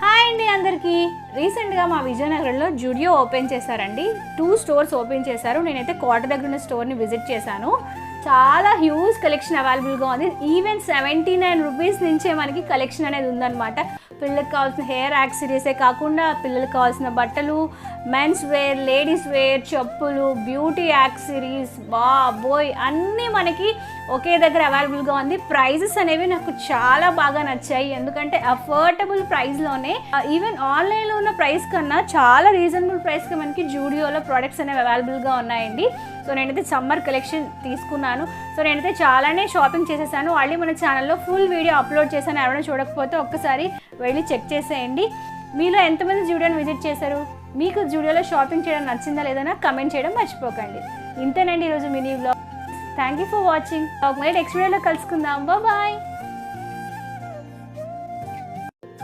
Hi అండి అందరికీ. రీసెంట్గా మా విజయనగరంలో జూడియో ఓపెన్ చేశారండి. 2 స్టోర్స్ ఓపెన్ చేశారు. నేనైతే కోట దగ్గర ఉన్న స్టోర్ని విజిట్ చేశాను. చాలా హ్యూజ్ కలెక్షన్ అవైలబుల్గా ఉంది. ఈవెన్ 79 రూపీస్ నుంచే మనకి కలెక్షన్ అనేది ఉందన్నమాట. పిల్లలకు కావాల్సిన హెయిర్ యాక్సెసరీసే కాకుండా పిల్లలకు కావాల్సిన బట్టలు, మెన్స్ వేర్, లేడీస్ వేర్, చెప్పులు, బ్యూటీ యాక్సెసరీస్, బాబోయ్ అన్నీ మనకి ఒకే దగ్గర అవైలబుల్గా ఉంది. ప్రైజెస్ అనేవి నాకు చాలా బాగా నచ్చాయి. ఎందుకంటే అఫోర్డబుల్ ప్రైస్లోనే, ఈవెన్ ఆన్లైన్లో ఉన్న ప్రైస్ కన్నా చాలా రీజనబుల్ ప్రైస్కి మనకి జూడియోలో ప్రోడక్ట్స్ అనేవి అవైలబుల్గా ఉన్నాయండి. సో నేనైతే సమ్మర్ కలెక్షన్ తీసుకున్నాను. సో నేనైతే చాలానే షాపింగ్ చేసేసాను. మళ్ళీ మన ఛానల్లో ఫుల్ వీడియో అప్లోడ్ చేశాను. ఎవరైనా చూడకపోతే ఒక్కసారి వెళ్ళి చెక్ చేసేయండి. మీలో ఎంతమంది జూడియోని విజిట్ చేశారు? మీకు జూడియోలో షాపింగ్ చేయడం నచ్చిందా లేదన్నా కమెంట్ చేయడం మర్చిపోకండి. ఇంతేనండి ఈరోజు mini vlog. Thank you for watching. మళ్ళీ నెక్స్ట్ వీడియోలో కలుసుకుందాం. బాయ్.